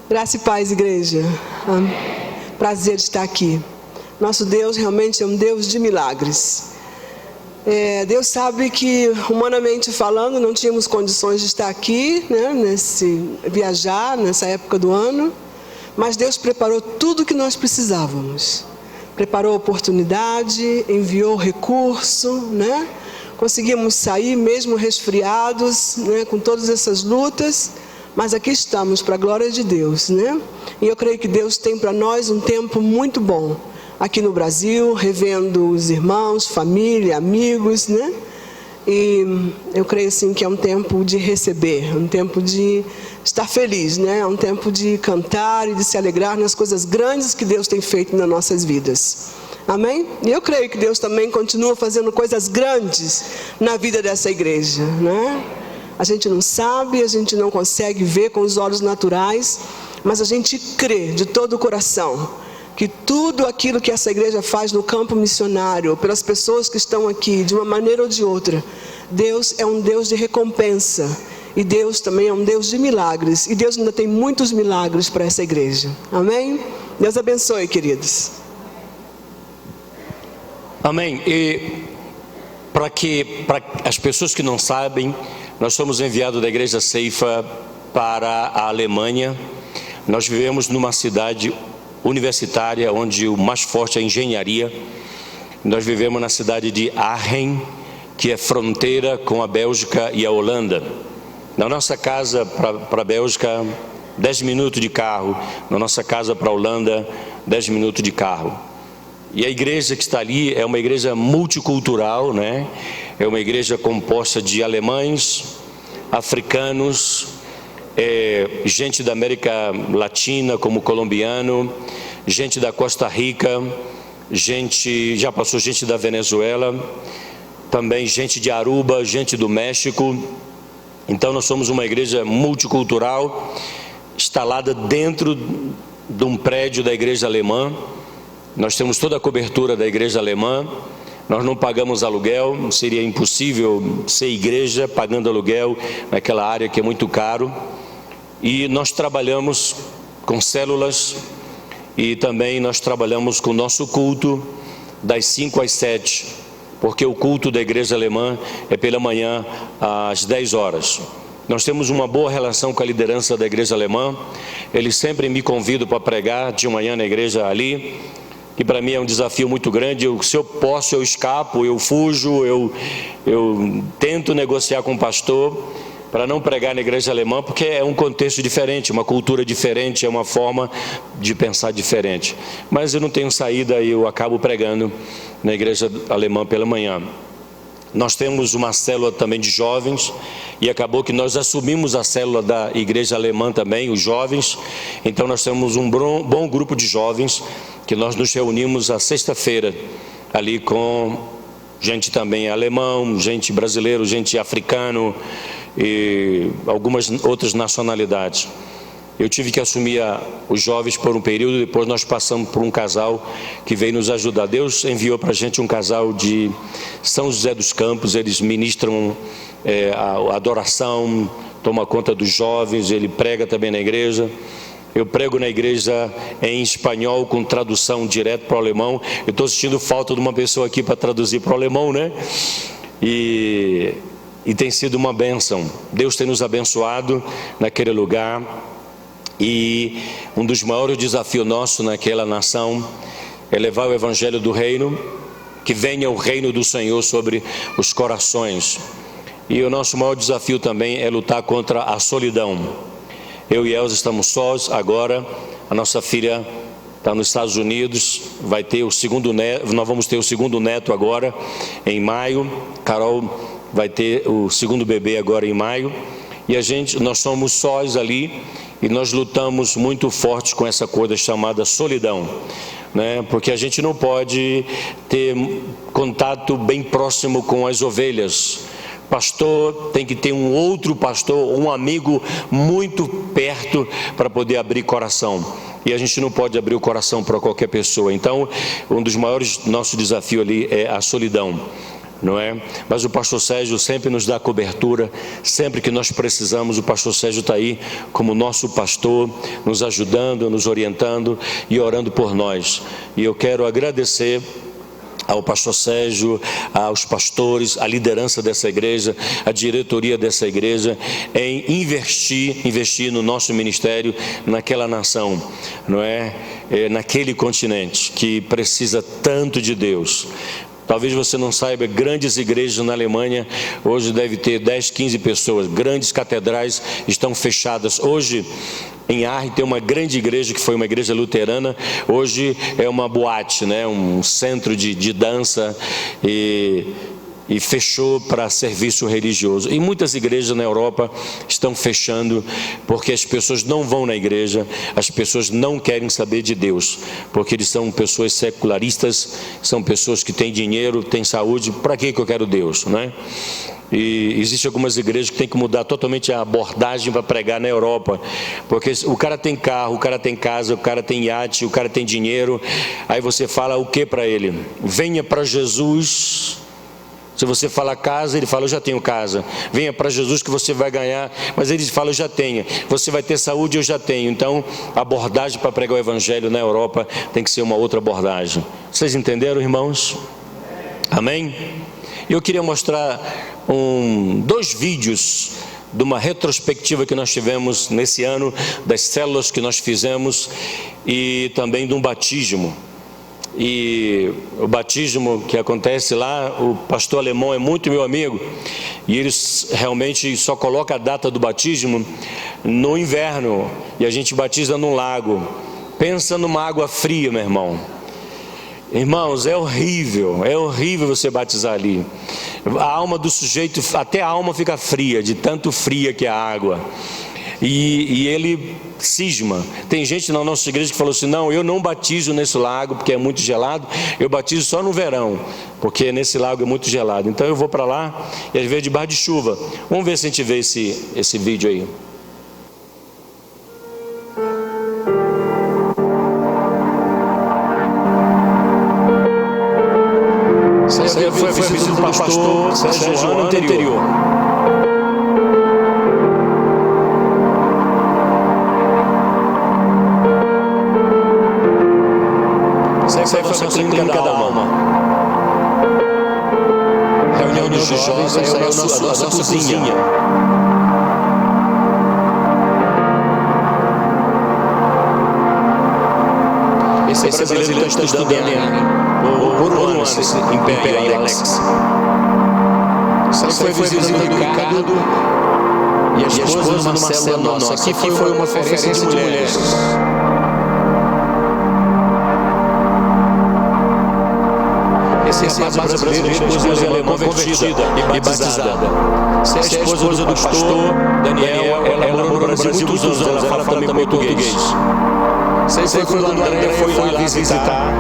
Graça e paz, igreja. Prazer estar aqui. Nosso Deus realmente é um Deus de milagres. Deus sabe que, humanamente falando, não tínhamos condições de estar aqui, né, viajar nessa época do ano, mas Deus preparou tudo o que nós precisávamos. Preparou a oportunidade, enviou recurso, né? Conseguimos sair mesmo resfriados, né, com todas essas lutas, mas aqui estamos para a glória de Deus, né? E eu creio que Deus tem para nós um tempo muito bom aqui no Brasil, revendo os irmãos, família, amigos, né? E eu creio assim que é um tempo de receber, um tempo de estar feliz, né? É um tempo de cantar e de se alegrar nas coisas grandes que Deus tem feito nas nossas vidas. Amém? E eu creio que Deus também continua fazendo coisas grandes na vida dessa igreja, né? A gente não sabe, a gente não consegue ver com os olhos naturais, mas a gente crê de todo o coração que tudo aquilo que essa igreja faz no campo missionário, pelas pessoas que estão aqui, de uma maneira ou de outra, Deus é um Deus de recompensa. E Deus também é um Deus de milagres. E Deus ainda tem muitos milagres para essa igreja. Amém? Deus abençoe, queridos. Amém. E para as pessoas que não sabem, nós somos enviados da Igreja Ceifa para a Alemanha. Nós vivemos numa cidade universitária, onde o mais forte é a engenharia. Nós vivemos na cidade de Arnhem, que é fronteira com a Bélgica e a Holanda. Na nossa casa para a Bélgica, 10 minutos de carro. Na nossa casa para a Holanda, 10 minutos de carro. E a igreja que está ali é uma igreja multicultural, né? É uma igreja composta de alemães, africanos, gente da América Latina, como colombiano, gente da Costa Rica, já passou gente da Venezuela, também gente de Aruba, gente do México. Então nós somos uma igreja multicultural, instalada dentro de um prédio da igreja alemã. Nós temos toda a cobertura da igreja alemã. Nós não pagamos aluguel, seria impossível ser igreja pagando aluguel naquela área que é muito caro. E nós trabalhamos com células e também nós trabalhamos com o nosso culto das 5 às 7, porque o culto da igreja alemã é pela manhã às 10 horas. Nós temos uma boa relação com a liderança da igreja alemã. Eles sempre me convidam para pregar de manhã na igreja ali, que para mim é um desafio muito grande. Se eu posso, eu escapo, eu fujo, eu tento negociar com o pastor para não pregar na igreja alemã, porque é um contexto diferente, uma cultura diferente, é uma forma de pensar diferente. Mas eu não tenho saída e eu acabo pregando na igreja alemã pela manhã. Nós temos uma célula também de jovens, e acabou que nós assumimos a célula da igreja alemã também, os jovens. Então nós temos um bom grupo de jovens, que nós nos reunimos à sexta-feira, ali com gente também alemão, gente brasileiro, gente africano e algumas outras nacionalidades. Eu tive que assumir os jovens por um período, depois nós passamos por um casal que veio nos ajudar. Deus enviou para a gente um casal de São José dos Campos, eles ministram a adoração, toma conta dos jovens, ele prega também na igreja. Eu prego na igreja em espanhol com tradução direto para o alemão. Eu estou sentindo falta de uma pessoa aqui para traduzir para o alemão, né? E tem sido uma bênção. Deus tem nos abençoado naquele lugar. E um dos maiores desafios nossos naquela nação é levar o evangelho do reino, que venha o reino do Senhor sobre os corações. E o nosso maior desafio também é lutar contra a solidão. Eu e Elza estamos sós agora. A nossa filha está nos Estados Unidos, vai ter o segundo neto, nós vamos ter o segundo neto agora em maio. Carol vai ter o segundo bebê agora em maio. E nós somos sós ali, e nós lutamos muito forte com essa coisa chamada solidão, né? Porque a gente não pode ter contato bem próximo com as ovelhas. Pastor tem que ter um outro pastor, um amigo muito perto para poder abrir coração. E a gente não pode abrir o coração para qualquer pessoa. Então, um dos maiores nossos desafios ali é a solidão. não é? Mas o pastor Sérgio sempre nos dá cobertura, sempre que nós precisamos, o pastor Sérgio está aí como nosso pastor, nos ajudando, nos orientando e orando por nós. E eu quero agradecer ao pastor Sérgio, aos pastores, à liderança dessa igreja, à diretoria dessa igreja, em investir no nosso ministério, naquela nação, não é? Naquele continente que precisa tanto de Deus. Talvez você não saiba, grandes igrejas na Alemanha, hoje deve ter 10, 15 pessoas, grandes catedrais estão fechadas. Hoje, em Arre tem uma grande igreja, que foi uma igreja luterana, hoje é uma boate, né? Um centro de dança e fechou para serviço religioso. E muitas igrejas na Europa estão fechando, porque as pessoas não vão na igreja, as pessoas não querem saber de Deus, porque eles são pessoas secularistas, são pessoas que têm dinheiro, têm saúde, para que eu quero Deus, né? E existem algumas igrejas que têm que mudar totalmente a abordagem para pregar na Europa, porque o cara tem carro, o cara tem casa, o cara tem iate, o cara tem dinheiro, aí você fala o que para ele? Venha para Jesus. Se você fala casa, ele fala, eu já tenho casa. Venha para Jesus que você vai ganhar. Mas ele fala, eu já tenho. Você vai ter saúde, eu já tenho. Então, a abordagem para pregar o evangelho na Europa tem que ser uma outra abordagem. Vocês entenderam, irmãos? Amém? Eu queria mostrar 2 vídeos de uma retrospectiva que nós tivemos nesse ano, das células que nós fizemos e também de um batismo. E o batismo que acontece lá, o pastor alemão é muito meu amigo, e eles realmente só colocam a data do batismo no inverno, e a gente batiza num lago. Pensa numa água fria, meu irmão. Irmãos, é horrível você batizar ali. A alma do sujeito, até a alma fica fria, de tanto fria que é a água. E ele cisma. Tem gente na nossa igreja que falou assim, não, eu não batizo nesse lago porque é muito gelado, eu batizo só no verão, porque nesse lago é muito gelado. Então eu vou para lá, e às vezes debaixo de chuva. Vamos ver se a gente vê esse vídeo aí. Foi a visita do pastor Sérgio no ano anterior. Essa foi a nossa clínica da alma. Reunião dos jovens, essa é a nossa cozinha. Esse brasileiro está estudando por um ano esse Império Alex. Essa foi a visita do Ricardo e a esposa numa célula nossa. Aqui foi uma conferência de mulheres. Esse rapaz brasileiro, esposa alemã convertida e batizada. Essa é a esposa do pastor Daniel, ela morou no Brasil muitos anos, ela fala também português. Você foi quando André foi lá visitar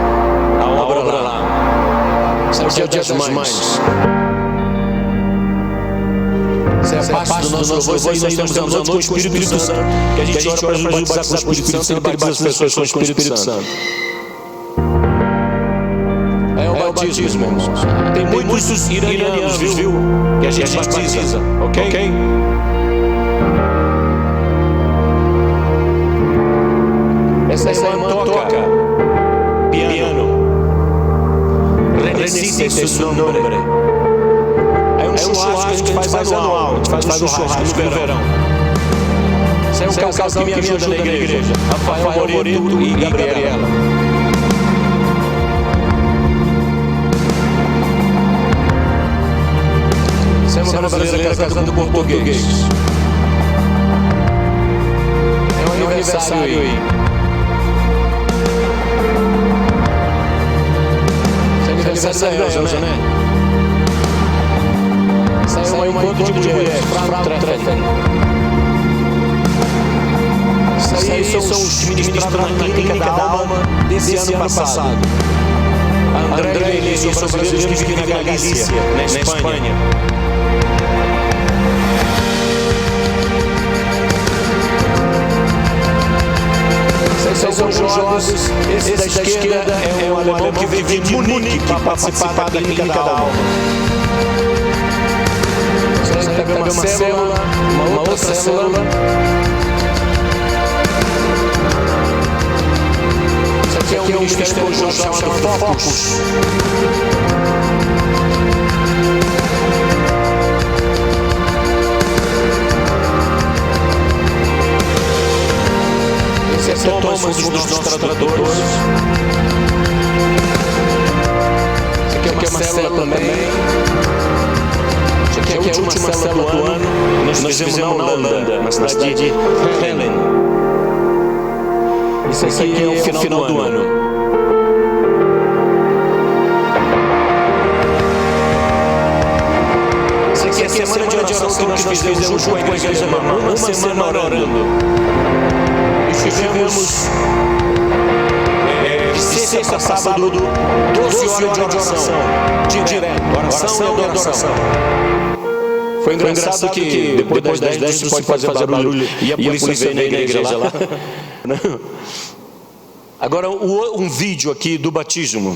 a obra lá. Sabe o que é o Dia das Mães? Essa é a parte do nosso louvor. Aí nós temos a noite com o Espírito Santo, que a gente ora para Jesus batizar com o Espírito Santo, ele batiza as pessoas com o Espírito Santo. É o batismo, irmãos. Tem muitos iranianos, viu? Que a gente batiza, ok? Essa irmã toca piano. Renecite su nombre. É um churrasco que a gente faz anual. A gente faz um churrasco no verão. Esse é um casal que me ajuda na igreja. Rafael Moreto e Gabriela. Essa é uma brasileira casando português. É um aniversário aí. Essa é a Elza, né? Essa é um encontro de mulheres, Frauen-Treffen. Isso aí são os que ministraram na clínica da alma desse ano passado. André e Elisa são brasileiros que vivem na Galícia, na Espanha. Esses são jovens jogos. Esse da esquerda é um alemão que veio de Munique para participar da clínica da alma. Você vai pegar uma célula, uma outra célula. Isso aqui é um ministério chamado Focus. Esse é Thomas, um dos nossos tradutores. Isso aqui é uma célula também. Isso aqui é a última célula do ano. Nós fizemos na Holanda, na cidade de Helen. Isso aqui é o final do ano. Isso aqui é a semana de oração que nós fizemos junto com a igreja mamã. Uma semana orando. Tivemos de sexta a sábado 12 horas de oração direto, oração e adoração. Foi engraçado que depois das 10 você pode fazer barulho e a polícia veio na igreja lá. Agora um vídeo aqui do batismo.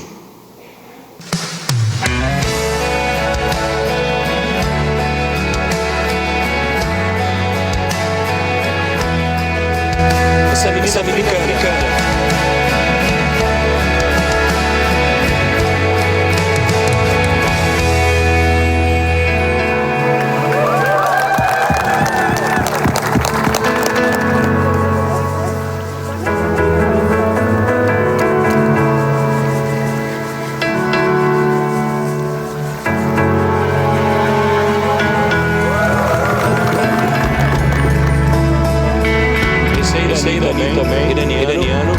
Essa menina americana. Também iraniano.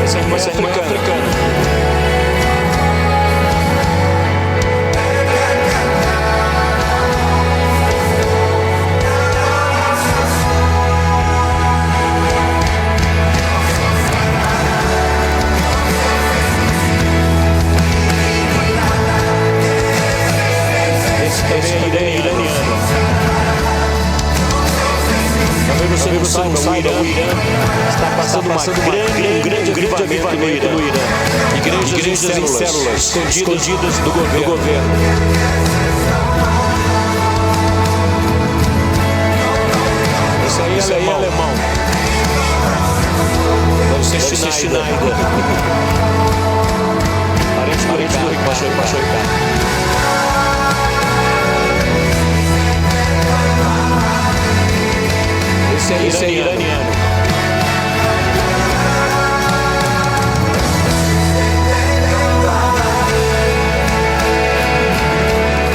Essa irmã é africana. Você não saiba, o Irã está passando um grande avivamento no Irã. Igrejas em células escondidas do governo. Isso aí é alemão. Deve ser Schneider. Parente do Ricardo. Esse é iraniano.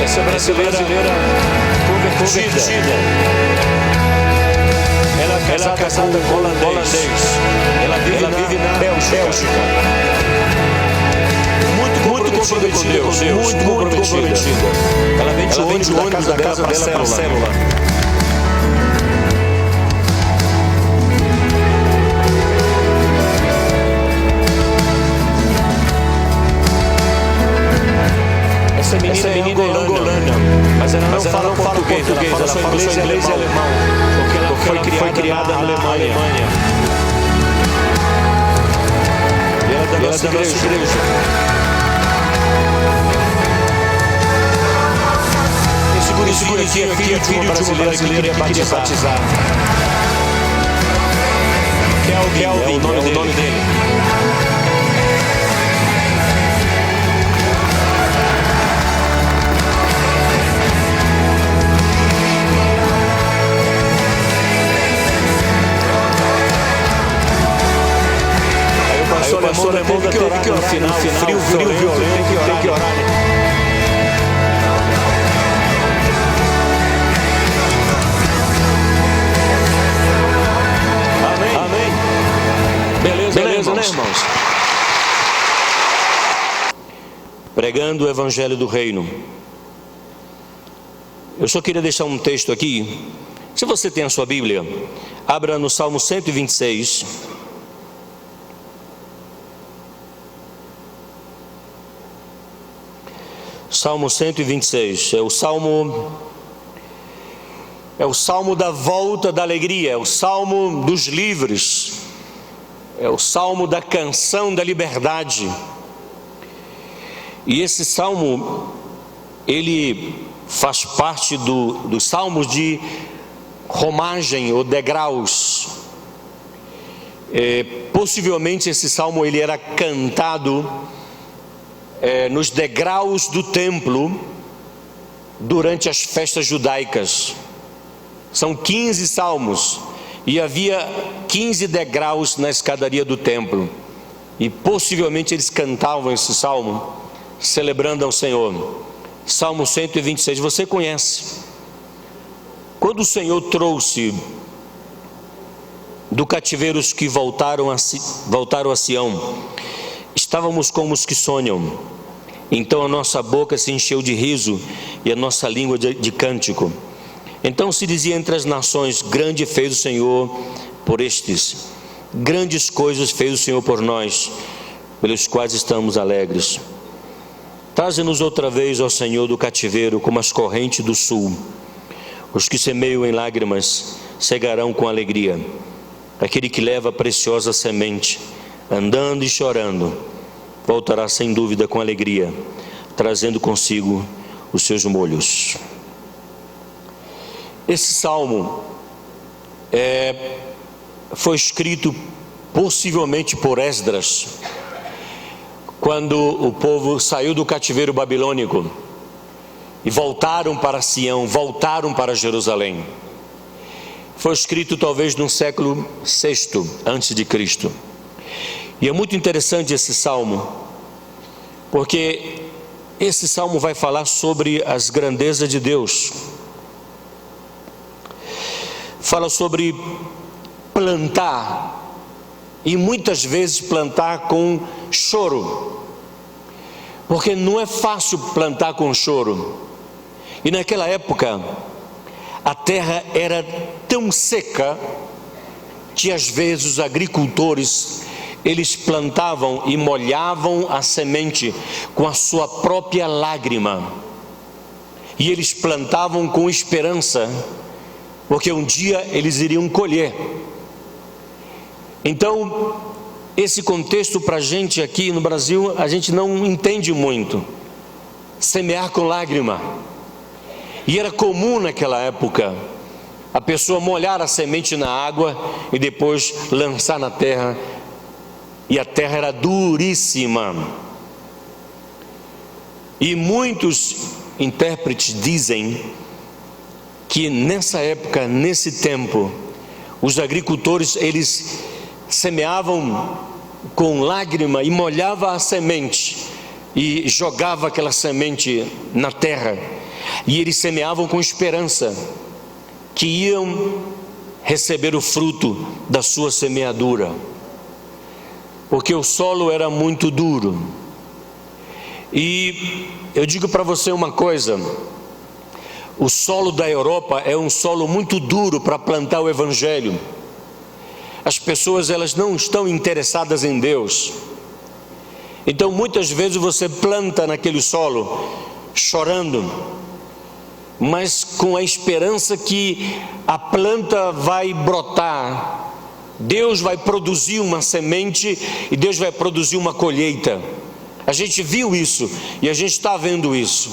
Essa brasileira convertida. Ela é casada com holandês. Ela vive na Bélgica. Muito comprometida com Deus. Muito comprometida. Ela vem de ônibus da casa dela para a célula. Essa menina é angolana, mas ela não fala português, ela fala inglês e alemão, porque ela foi criada na Alemanha. E ela é da nossa igreja. Esse gurizinho aqui é filho de uma brasileira que queria batizar. Kelvin é o nome dele. O pastor alemão teve que orar no final, frio violento, tem que orar. Amém. Beleza, né, irmãos? Pregando o Evangelho do Reino. Eu só queria deixar um texto aqui. Se você tem a sua Bíblia, abra no Salmo 126. Salmo 126, é o salmo da volta da alegria, é o salmo dos livres, é o salmo da canção da liberdade. E esse salmo, ele faz parte dos salmos de romagem ou degraus. Possivelmente esse salmo ele era cantado nos degraus do templo durante as festas judaicas. São 15 salmos e havia 15 degraus na escadaria do templo, e possivelmente eles cantavam esse salmo celebrando ao Senhor. Salmo 126, você conhece. Quando o Senhor trouxe do cativeiro os que voltaram a Sião, estávamos como os que sonham. Então a nossa boca se encheu de riso e a nossa língua de cântico. Então se dizia entre as nações: grande fez o Senhor por estes, grandes coisas fez o Senhor por nós, pelos quais estamos alegres. Traze-nos outra vez, ó Senhor, do cativeiro, como as correntes do sul. Os que semeiam em lágrimas cegarão com alegria. Aquele que leva a preciosa semente, andando e chorando, voltará sem dúvida com alegria, trazendo consigo os seus molhos. Esse salmo foi escrito possivelmente por Esdras, quando o povo saiu do cativeiro babilônico e voltaram para Sião, voltaram para Jerusalém. Foi escrito talvez no século VI antes de Cristo. E é muito interessante esse salmo, porque esse salmo vai falar sobre as grandezas de Deus. Fala sobre plantar, e muitas vezes plantar com choro, porque não é fácil plantar com choro. E naquela época a terra era tão seca que às vezes os agricultores eles plantavam e molhavam a semente com a sua própria lágrima, e eles plantavam com esperança, porque um dia eles iriam colher. Então, esse contexto para a gente aqui no Brasil, a gente não entende muito. Semear com lágrima. E era comum naquela época a pessoa molhar a semente na água e depois lançar na terra. E a terra era duríssima. E muitos intérpretes dizem que nessa época, nesse tempo, os agricultores eles semeavam com lágrima e molhava a semente e jogava aquela semente na terra, e eles semeavam com esperança que iam receber o fruto da sua semeadura, porque o solo era muito duro. E eu digo para você uma coisa: o solo da Europa é um solo muito duro para plantar o Evangelho. As pessoas elas não estão interessadas em Deus. Então muitas vezes você planta naquele solo chorando, mas com a esperança que a planta vai brotar, Deus vai produzir uma semente e Deus vai produzir uma colheita. A gente viu isso e a gente está vendo isso,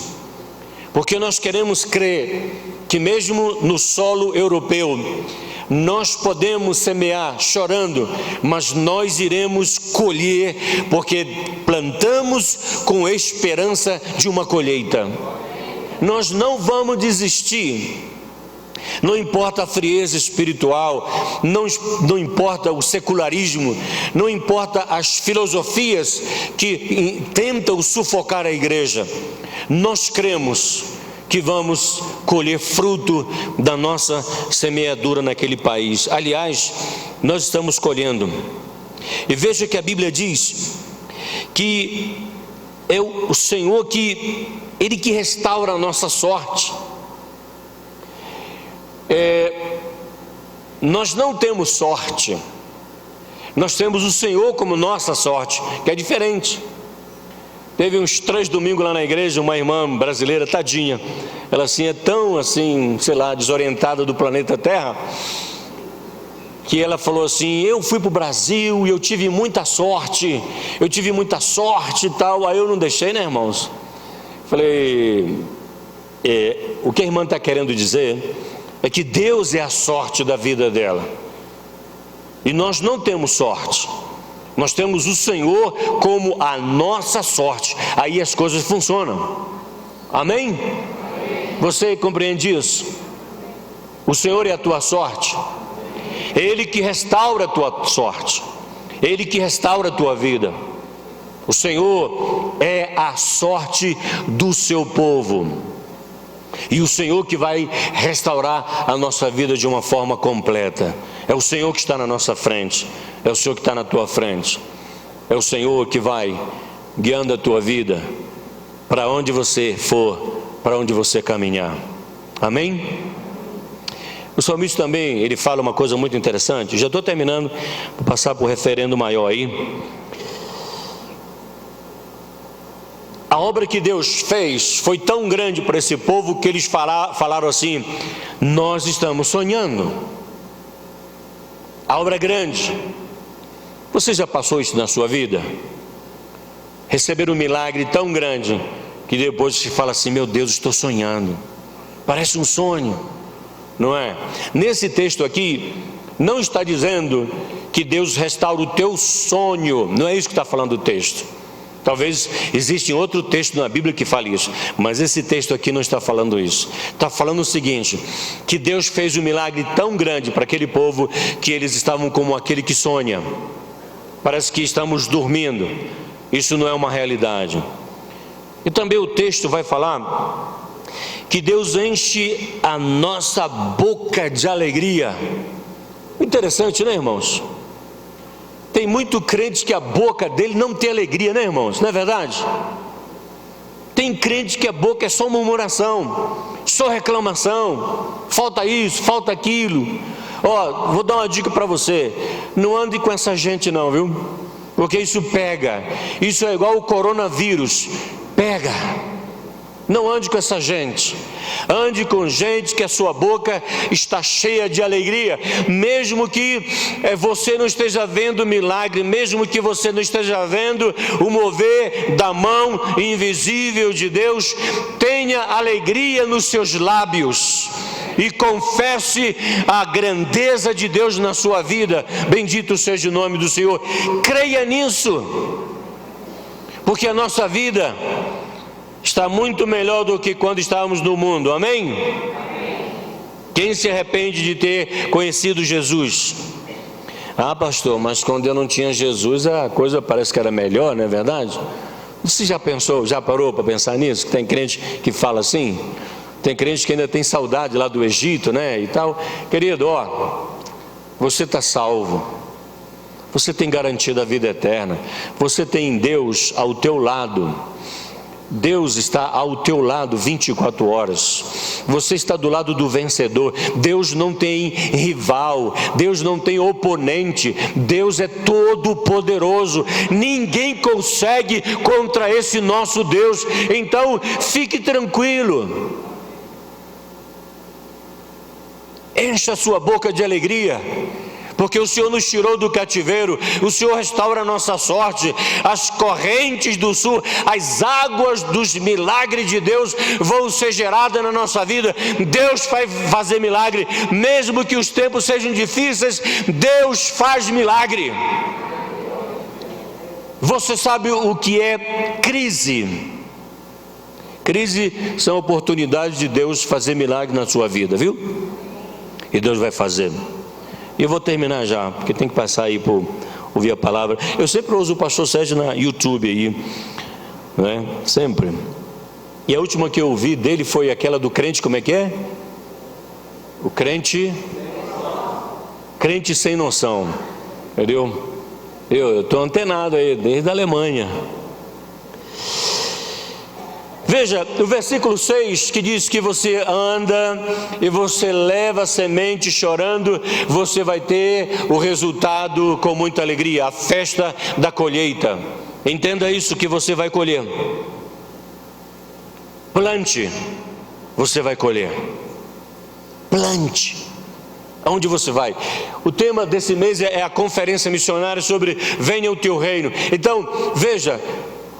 porque nós queremos crer que mesmo no solo europeu nós podemos semear chorando, mas nós iremos colher, porque plantamos com esperança de uma colheita. Nós não vamos desistir. Não importa a frieza espiritual, não importa o secularismo, não importa as filosofias que tentam sufocar a igreja. Nós cremos que vamos colher fruto da nossa semeadura naquele país. Aliás, nós estamos colhendo. E veja que a Bíblia diz que é o Senhor Ele que restaura a nossa sorte. Nós não temos sorte, nós temos o Senhor como nossa sorte, que é diferente. Teve uns 3 domingos lá na igreja, uma irmã brasileira, tadinha, ela assim é tão assim, sei lá, desorientada do planeta Terra, que ela falou assim: eu fui para o Brasil e eu tive muita sorte e tal. Aí eu não deixei, né, irmãos? Falei, o que a irmã está querendo dizer é que Deus é a sorte da vida dela, e nós não temos sorte, nós temos o Senhor como a nossa sorte. Aí as coisas funcionam. Amém? Você compreende isso? O Senhor é a tua sorte, é Ele que restaura a tua sorte, é Ele que restaura a tua vida. O Senhor é a sorte do seu povo, e o Senhor que vai restaurar a nossa vida de uma forma completa. É o Senhor que está na nossa frente, é o Senhor que está na tua frente, é o Senhor que vai guiando a tua vida para onde você for, para onde você caminhar. Amém? O salmista também, ele fala uma coisa muito interessante. Já estou terminando, vou passar para o referendo maior aí. A obra que Deus fez foi tão grande para esse povo que eles falaram assim: nós estamos sonhando. A obra é grande. Você já passou isso na sua vida? Receber um milagre tão grande que depois você fala assim: meu Deus, estou sonhando. Parece um sonho, não é? Nesse texto aqui, não está dizendo que Deus restaura o teu sonho. Não é isso que está falando o texto. Talvez exista outro texto na Bíblia que fale isso, mas esse texto aqui não está falando isso. Está falando o seguinte: que Deus fez um milagre tão grande para aquele povo que eles estavam como aquele que sonha. Parece que estamos dormindo. Isso não é uma realidade. E também o texto vai falar que Deus enche a nossa boca de alegria. Interessante, né, irmãos? Tem muito crente que a boca dele não tem alegria, né, irmãos? Não é verdade? Tem crente que a boca é só murmuração, só reclamação, falta isso, falta aquilo. Ó, vou dar uma dica para você: não ande com essa gente não, viu? Porque isso pega. Isso é igual o coronavírus, pega. Não ande com essa gente. Ande com gente que a sua boca está cheia de alegria. Mesmo que você não esteja vendo milagre, mesmo que você não esteja vendo o mover da mão invisível de Deus, tenha alegria nos seus lábios e confesse a grandeza de Deus na sua vida. Bendito seja o nome do Senhor. Creia nisso, porque a nossa vida está muito melhor do que quando estávamos no mundo. Amém? Quem se arrepende de ter conhecido Jesus? Ah, pastor, mas quando eu não tinha Jesus a coisa parece que era melhor, não é verdade? Você já pensou, já parou para pensar nisso? Que tem crente que fala assim? Tem crente que ainda tem saudade lá do Egito, né, e tal. Querido, ó, você está salvo, você tem garantido a vida eterna, você tem Deus ao teu lado. Deus está ao teu lado 24 horas. Você está do lado do vencedor. Deus não tem rival, Deus não tem oponente. Deus é todo poderoso. Ninguém consegue contra esse nosso Deus. Então fique tranquilo. Encha a sua boca de alegria, porque o Senhor nos tirou do cativeiro, o Senhor restaura a nossa sorte. As correntes do sul, as águas dos milagres de Deus vão ser geradas na nossa vida. Deus vai fazer milagre, mesmo que os tempos sejam difíceis, Deus faz milagre. Você sabe o que é crise? Crise são oportunidades de Deus fazer milagre na sua vida, viu? E Deus vai fazer. E eu vou terminar já, porque tem que passar aí para ouvir a palavra. Eu sempre uso o pastor Sérgio na YouTube aí, né? Sempre. E a última que eu ouvi dele foi aquela do crente, como é que é? O crente sem noção. Entendeu? Eu estou antenado aí, desde a Alemanha. Veja, o versículo 6 que diz que você anda e você leva a semente chorando, você vai ter o resultado com muita alegria, a festa da colheita. Entenda isso que você vai colher. Plante, você vai colher. Plante. Aonde você vai? O tema desse mês é a conferência missionária sobre venha o teu reino. Então, veja,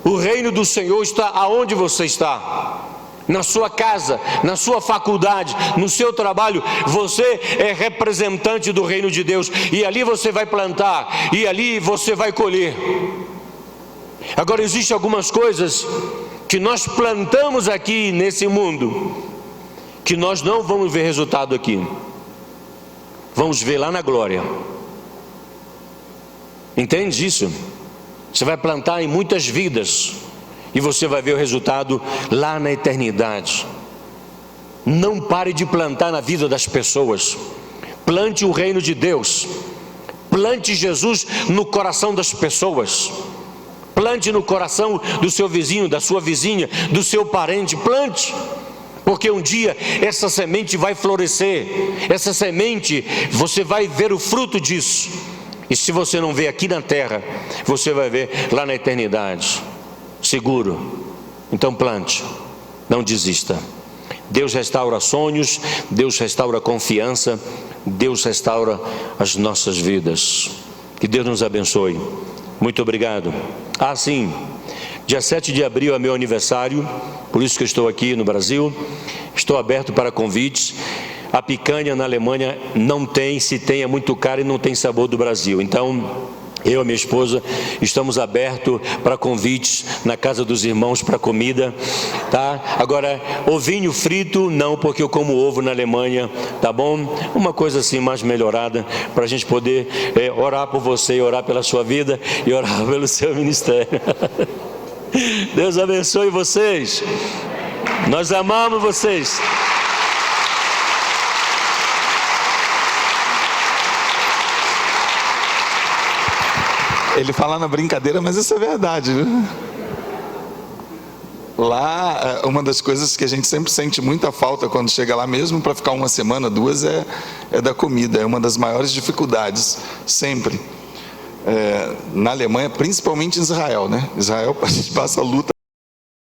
o reino do Senhor está aonde você está. Na sua casa, na sua faculdade, no seu trabalho, você é representante do reino de Deus, e ali você vai plantar, e ali você vai colher. Agora, existem algumas coisas que nós plantamos aqui nesse mundo, que nós não vamos ver resultado aqui, vamos ver lá na glória. Entende isso? Você vai plantar em muitas vidas, e você vai ver o resultado lá na eternidade. Não pare de plantar na vida das pessoas. Plante o reino de Deus. Plante Jesus no coração das pessoas. Plante no coração do seu vizinho, da sua vizinha, do seu parente. Plante. Porque um dia essa semente vai florescer. Essa semente, você vai ver o fruto disso. E se você não vê aqui na terra, você vai ver lá na eternidade. Seguro. Então plante, não desista. Deus restaura sonhos, Deus restaura confiança, Deus restaura as nossas vidas. Que Deus nos abençoe. Muito obrigado. Sim, dia 7 de abril é meu aniversário, por isso que eu estou aqui no Brasil. Estou aberto para convites. A picanha na Alemanha não tem, se tem é muito cara e não tem sabor do Brasil. Então, eu e minha esposa estamos abertos para convites na casa dos irmãos para comida, tá? Agora, ovinho frito, não, porque eu como ovo na Alemanha, tá bom? Uma coisa assim mais melhorada, para a gente poder orar por você, orar pela sua vida e orar pelo seu ministério. Deus abençoe vocês. Nós amamos vocês. Ele fala na brincadeira, mas isso é verdade, viu? Lá, uma das coisas que a gente sempre sente muita falta quando chega lá, mesmo para ficar uma semana, duas, é da comida. É uma das maiores dificuldades, sempre. Na Alemanha, principalmente em Israel, né? Israel, a gente passa luta